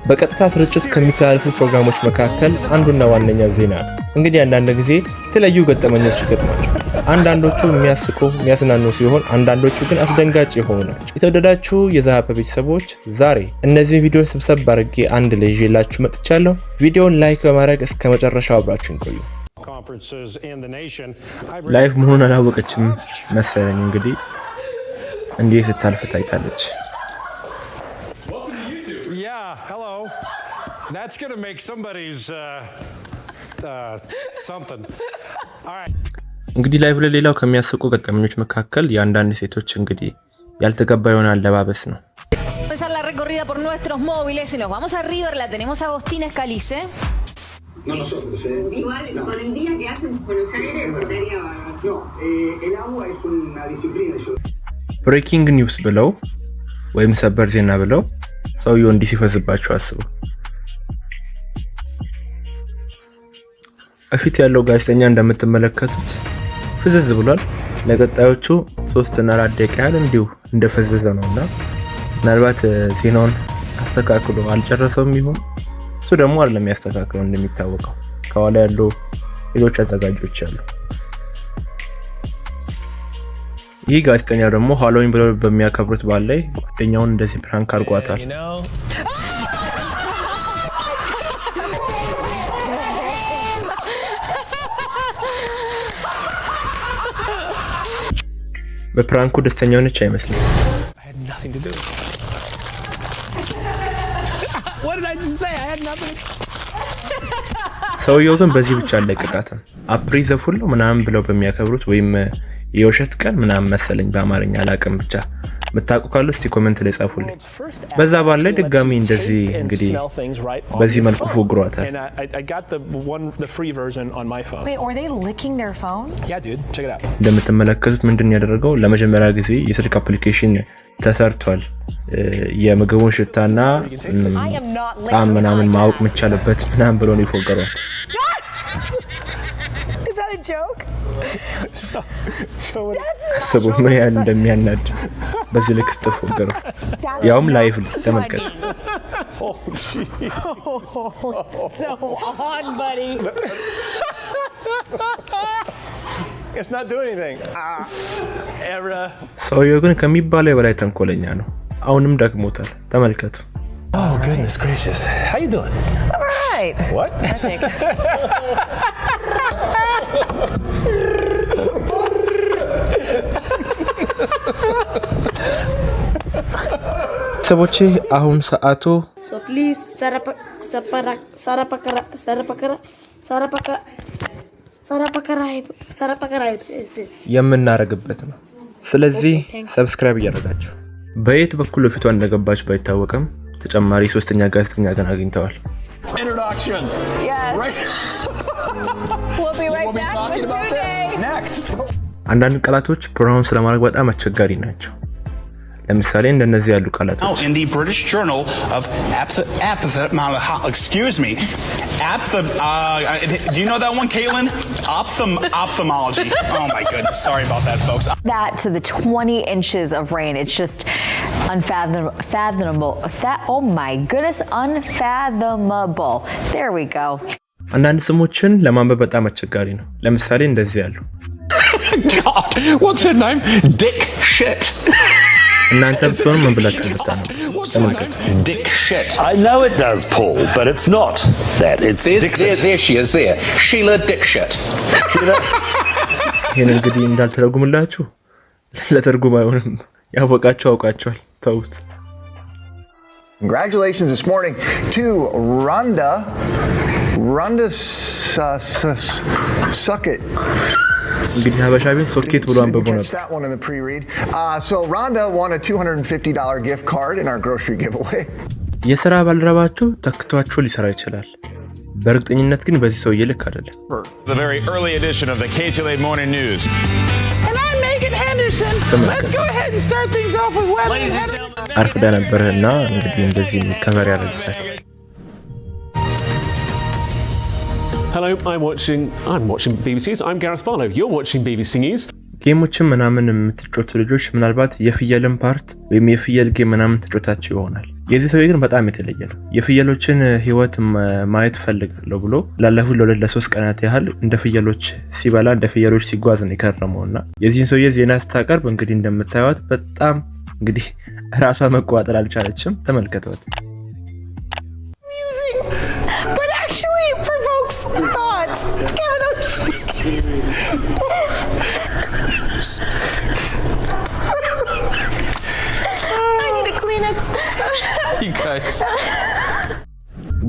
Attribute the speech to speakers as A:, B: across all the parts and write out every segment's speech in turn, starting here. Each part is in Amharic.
A: በቀጥታ ስርጭት ከሚተላለፉ ፕሮግራሞች መካከል አንዱና ዋነኛው ዜና ነው። እንግዲህ አንዳንድ ጊዜ የተለያዩ ገጠመኞች ይገጥማቸው። አንዳንዶቹ የሚያስቁ የሚያስናኑ ሲሆን አንዳንዶቹ ግን አስደንጋጭ የሆኑ ናቸው። የተወደዳችሁ የዛሃፕ ቤተሰቦች ዛሬ እነዚህ ቪዲዮዎች ሰብሰብ አድርጌ አንድ ላይ ይዤላችሁ መጥቻለሁ። ቪዲዮውን ላይክ በማድረግ እስከ መጨረሻው አብራችሁን ቆዩ። ላይቭ መሆኑን አላወቀችም መሰለኝ እንግዲህ እንዲህ ስታልፍ ታይታለች።
B: That's going to make somebody's something. All right.
A: እንግዲህ ላይቭ ላይ ሌላው ከሚያስቁ ገጠመኞች መካከል የአንዳንድ ሴቶች እንግዲህ ያልተገባ የሆነ አለባበስ ነው።
C: Empezar la recorrida por nuestros móviles y nos vamos a River, la tenemos a Agostina Escalice.
D: No nosotros, igual no. Con el día que hacen Buenos Aires sería no, el agua es una disciplina eso.
A: ብሬኪንግ ኒውስ ብለው ወይም ሰበር ዜና ብለው ሰውየው እንዲህ ሲፈዝባቸው አስቡ። እፊት ያለው ጋዜጠኛ እንደምትመለከቱት ፍዝዝ ብሏል። ለቀጣዮቹ 3 እና 4 ደቂቃ ያህል እንዲሁ እንደፈዘዘ ነውና ምናልባት ዜናውን አስተካክሎ አልጨረሰውም ይሆን? እሱ ደግሞ አይደለም ያስተካክለው። እንደሚታወቀው ከኋላ ያለው ሌሎች አዘጋጆች አሉ። ይህ ጋዜጠኛ ደግሞ ሃሎዊን ብለው በሚያከብሩት በዓል ላይ ጓደኛውን እንደዚህ ፕራንክ አድርጓታል። በፕራንኩ ደስተኛ ሆነች አይመስልም። ሰውየው ግን በዚህ ብቻ አለቀቃትም። አፕሪዘ ፉል ምናምን ብለው በሚያከብሩት ወይም የውሸት ቀን ምናምን መሰለኝ በአማርኛ አላቀም። ብቻ መታቁ ካሉ እስቲ ኮሜንት ላይ ጻፉልኝ። በዛ ባለ ላይ ድጋሚ እንደዚህ እንግዲህ በዚህ መልኩ ፎግሯታል። እንደምትመለከቱት ምንድን ያደረገው ለመጀመሪያ ጊዜ የስልክ አፕሊኬሽን ተሰርቷል። የምግቡን ሽታና ጣዕም ምናምን ማወቅ መቻለበት ምናምን ብሎ ነው ይፎገሯት። አስቡ ምን ያህል እንደሚያናድ በዚህ ልክ ስትፎገሩ፣ ያውም ላይቭ ተመልከቱ። ሰውየው ግን ከሚባለው የበላይ ተንኮለኛ ነው። አሁንም ደክሞታል። ተመልከቱ።
E: Oh goodness gracious. How you doing?
F: I'm all right.
E: What?
F: I think.
A: ሰቦቼ አሁን ሰዓቱ
F: So please
A: የምናረግበት ነው። ስለዚህ ሰብስክራይብ እያደረጋችሁ በየት በኩል ፊቷ እንደገባች ባይታወቅም ተጨማሪ ሶስተኛ ጋዜጠኛ ግን አግኝተዋል።
B: Introduction.
C: Yes.
B: Right.
C: We'll be right
B: We'll be
C: back
B: talking
C: with
B: about this
C: Today.
B: next.
A: አንዳንድ ቃላቶች ፕሮናውንስ ለማድረግ በጣም አስቸጋሪ ናቸው። ለምሳሌ እንደነዚህ ያሉ ቃላቶች
G: in the British Journal of excuse me. Do you know that one, Caitlin? Ophthalmology. Oh my goodness. Sorry about that, folks.
C: That to the 20 inches of rain. It's just unfathomable. Oh my goodness, unfathomable. There we go.
A: አንዳንድ ስሞችን ለማንበብ በጣም አስቸጋሪ ነው። ለምሳሌ እንደዚህ ያሉ
B: God, what's her name? Dick shit.
A: እናንተ ብትሆኑ ምን ብላችሁ ልታነቡ? ተመልከቱ።
G: Dick shit.
E: I know it does, Paul, but it's not that. It's
G: There she is there. Sheila Dick shit.
A: ይሄን እንግዲህ እንዳልተረጉምላችሁ ለተርጉም አይሆንም። ያወቃችሁ አውቃችኋል። ተውት።
H: Congratulations this morning to Rhonda Suckett.
A: እንግዲህ ሀበሻ ቤት ሶኬት ብሎ አንብቦ ነበር።
H: So Rhonda won a $250 gift card in our grocery giveaway.
A: የሥራ ባልደረባችሁ ተክቷችሁ ሊሰራ ይችላል። በእርግጠኝነት ግን በዚህ ሰው ይልክ አይደለም።
I: The very early edition of the KTLA Morning News.
G: And I'm Megan Henderson. Let's go ahead and start things off with weather.
I: Ladies and gentlemen.
A: አርፍዳ ነበርና እንግዲህ እንደዚህ ከቨር ያደርጋል።
E: Hello, I'm watching BBC News. I'm Gareth Barlow. You're watching BBC News.
A: ጌሞችን ምናምን የምትጫወቱ ልጆች ምናልባት የፍየልን ፓርት ወይም የፍየል ጌም ምናምን ተጫውታችሁ ይሆናል። የዚህ ሰውዬ ግን በጣም የተለየ ነው። የፍየሎችን ህይወት ማየት ፈልጋለሁ ብሎ ላለፉት ለ2-3 ቀናት ያህል እንደ ፍየሎች ሲበላ እንደ ፍየሎች ሲጓዝ ነው የከረመውና የዚህን ሰውዬ ዜና ስታቀርብ እንግዲህ እንደምታዩት በጣም እንግዲህ ራሷ መቋጠር አልቻለችም። ተመልከቷት።
C: But actually it provokes thought. Kevin O'Shea. I need to clean it.
B: You guys.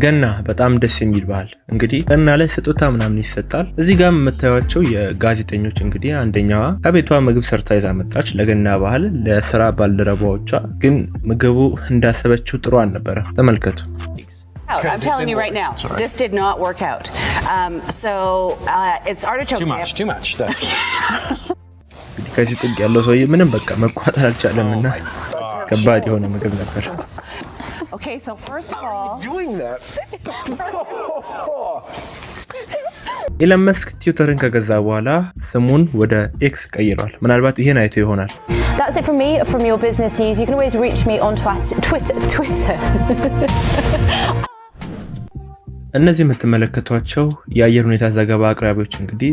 A: ገና በጣም ደስ የሚል ባህል እንግዲህ ገና ላይ ስጦታ ምናምን ይሰጣል። እዚህ ጋር የምታዩቸው የጋዜጠኞች እንግዲህ አንደኛዋ ከቤቷ ምግብ ሰርታ ይዛ መጣች ለገና ባህል ለስራ ባልደረባዎቿ፣ ግን ምግቡ እንዳሰበችው ጥሩ አልነበረ። ተመልከቱ።
F: I'm telling you right now, this did not work out. It's artichoke.
B: Too much.
A: እንግዲህ ከዚህ ጥግ ያለው ሰውዬ ምንም በቃ መቋጠር አልቻለምና ከባድ የሆነ ምግብ ነበር።
F: Okay, so first of all,
H: Doing that.
A: ኢለን መስክ ትዊተርን ከገዛ በኋላ ስሙን ወደ ኤክስ ቀይሯል። ምናልባት ይሄን አይቶ ይሆናል።
J: That's it from me. From your business news, you can always reach me on Twitter.
A: እነዚህ የምትመለከቷቸው የአየር ሁኔታ ዘገባ አቅራቢዎች እንግዲህ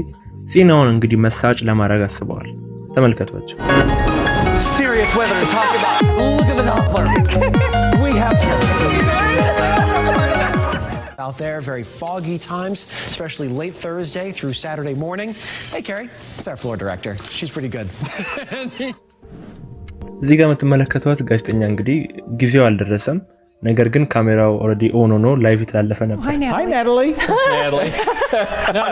A: ዜናውን እንግዲህ መሳጭ ለማድረግ አስበዋል። ተመልከቷቸው።
B: Serious weather to talk about. Look at the Doppler. We have out there, very foggy times, especially late Thursday through Saturday morning. Hey, Carrie, it's our floor director. She's pretty good.
A: እዚህ ጋር የምትመለከቷት ጋዜጠኛ እንግዲህ ጊዜው አልደረሰም፣ ነገር ግን ካሜራው ኦልሬዲ ኦን ሆኖ ላይቭ የተላለፈ ነበር።
B: Hi, Natalie. Natalie.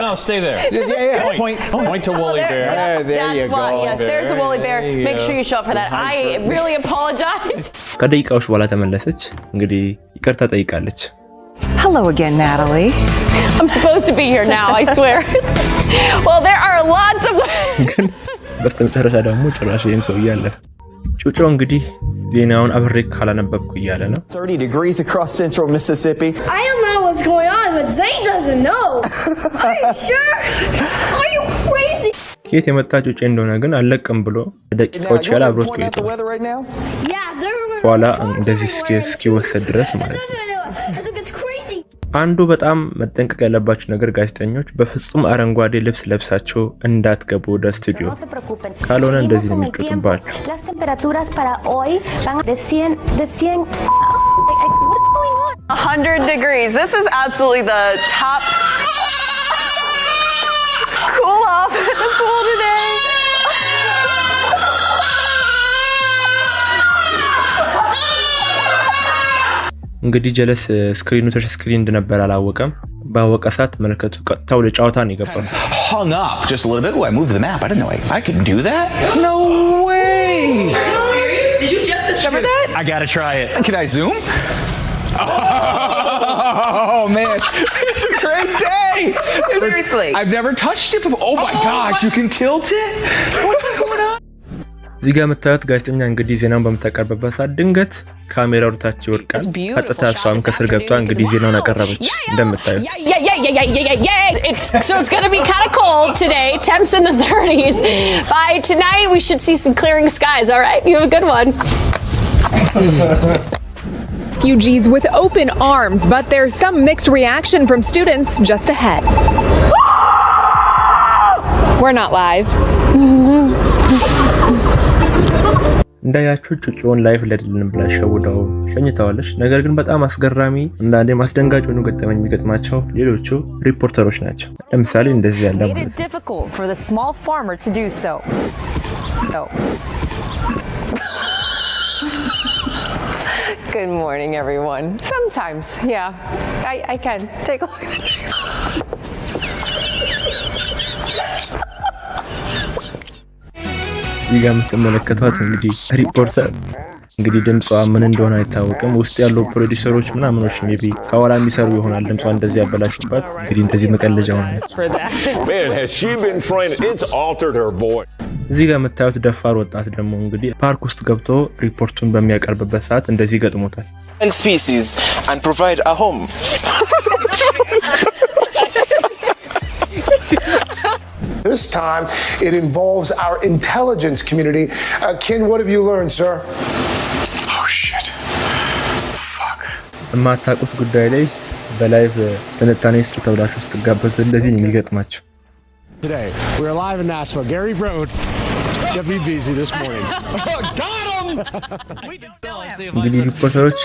B: No, stay there.
H: Yeah.
B: Point to Woolly Bear.
H: There you go.
J: Yes, there's the woolly bear. Make sure you show up for that. I really apologize.
A: ከደቂቃዎች በኋላ ተመለሰች። እንግዲህ ይቅርታ ጠይቃለች።
F: hello again, Natalie.
J: I'm supposed to be here now, I swear. Well, there are lots of
A: ግን በስተመጨረሻ ደግሞ ጭራሽ ይሄም ሰው እያለ ጩጮ እንግዲህ ዜናውን አብሬ ካላነበብኩ እያለ ነው።
K: 30 degrees across central Mississippi.
L: I don't know what's going on, but Zane doesn't know. Are you sure? Are you crazy?
A: ከየት የመጣ ጩጬ እንደሆነ ግን አለቅም ብሎ ደቂቃዎች ያህል አብሮት ቆይቷል።
L: Yeah, they're
A: በኋላ እንደዚህ እስኪወሰድ ድረስ ማለት ነው።
L: I think it's crazy.
A: አንዱ በጣም መጠንቀቅ ያለባቸው ነገር ጋዜጠኞች በፍጹም አረንጓዴ ልብስ ለብሳቸው እንዳትገቡ ወደ ስቱዲዮ፣ ካልሆነ እንደዚህ ነው የሚቀጡባቸው።
L: Las temperaturas para hoy van de 100 what's going on?
F: 100 degrees. This is absolutely the top cool off at the pool today.
A: እንግዲህ ጀለስ ስክሪኑ ተች ስክሪን እንደነበር አላወቀም። ባወቀ ሰዓት ተመልከቱ፣ ቀጥታ ወደ ጨዋታ ነው የገባው።
G: Hung up just a little bit. I moved the map. I didn't know I could do that. No way.
F: Did you just discover that?
G: I gotta try it. Can I zoom? Oh man, it's a great day.
F: Seriously.
G: I've never touched it before. Oh my gosh, you can tilt it. What's going on?
A: እዚህ ጋር የምታዩት ጋዜጠኛ እንግዲህ ዜናውን በምታቀርብበት ሰዓት ድንገት ካሜራው ወደታች ይወድቃል። ቀጥታ እሷም ከስር ገብታ እንግዲህ ዜናውን አቀረበች። እንደምታዩት
C: So it's going to be kind of cold today, temps in the 30s. By tonight we should see some clearing skies. All right, you have a good one.
M: Refugees with open arms, but there's some mixed reaction from students just ahead. We're not live.
A: እንዳያችሁ ጩጮን ላይፍ ለድልን ብላ ሸውዳው ሸኝታዋለች። ነገር ግን በጣም አስገራሚ እና አንዴ ማስደንጋጭ ሆኖ ገጠመኝ የሚገጥማቸው ሌሎቹ ሪፖርተሮች ናቸው። ለምሳሌ እንደዚህ ያለ ማለት ነው።
J: It's difficult for the small farmer to do so.
F: Good morning, everyone. Sometimes, yeah, I can. Take a look at the
A: እዚህ ጋር የምትመለከቷት እንግዲህ ሪፖርተር እንግዲህ ድምጿ ምን እንደሆነ አይታወቅም። ውስጥ ያሉ ፕሮዲዩሰሮች ምናምኖች ሜቢ ከኋላ የሚሰሩ ይሆናል ድምጿ እንደዚህ ያበላሹባት። እንግዲህ እንደዚህ መቀለጃ ሆነች።
I: Man, has she been trained? It's altered her voice.
A: እዚህ ጋር የምታዩት ደፋር ወጣት ደግሞ እንግዲህ ፓርክ ውስጥ ገብቶ ሪፖርቱን በሚያቀርብበት ሰዓት እንደዚህ ገጥሞታል።
K: Species and provide a home.
N: This time, it involves our intelligence community. Ken, what have you learned, sir?
G: Oh shit.
A: የማታውቁት ጉዳይ ላይ በላይቭ ትንታኔ ስጡ ተብላችሁ ስትጋበዙ እንደዚህ ነው የሚገጥማችሁ።
B: Today, we're live in Nashville. Gary Broad kept me busy this morning.
G: Got him!
A: እንግዲህ ሪፖርተሮች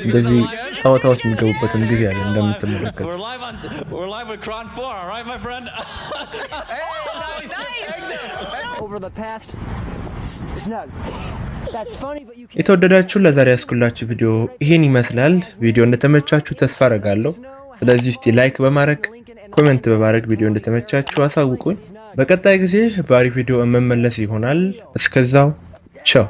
A: እንደዚህ ጨዋታ ውስጥ የሚገቡበትን ጊዜ አለ እንደምትመለከቱት።
G: We're live with Cron 4, all right, my friend?
D: Over the past snug. That's funny, but you
A: የተወደዳችሁ ለዛሬ ያስኩላችሁ ቪዲዮ ይሄን ይመስላል። ቪዲዮ እንደተመቻችሁ ተስፋ አደርጋለሁ። ስለዚህ እስቲ ላይክ በማድረግ ኮሜንት በማድረግ ቪዲዮ እንደተመቻችሁ አሳውቁኝ። በቀጣይ ጊዜ በአሪፍ ቪዲዮ መመለስ ይሆናል። እስከዛው ቻው።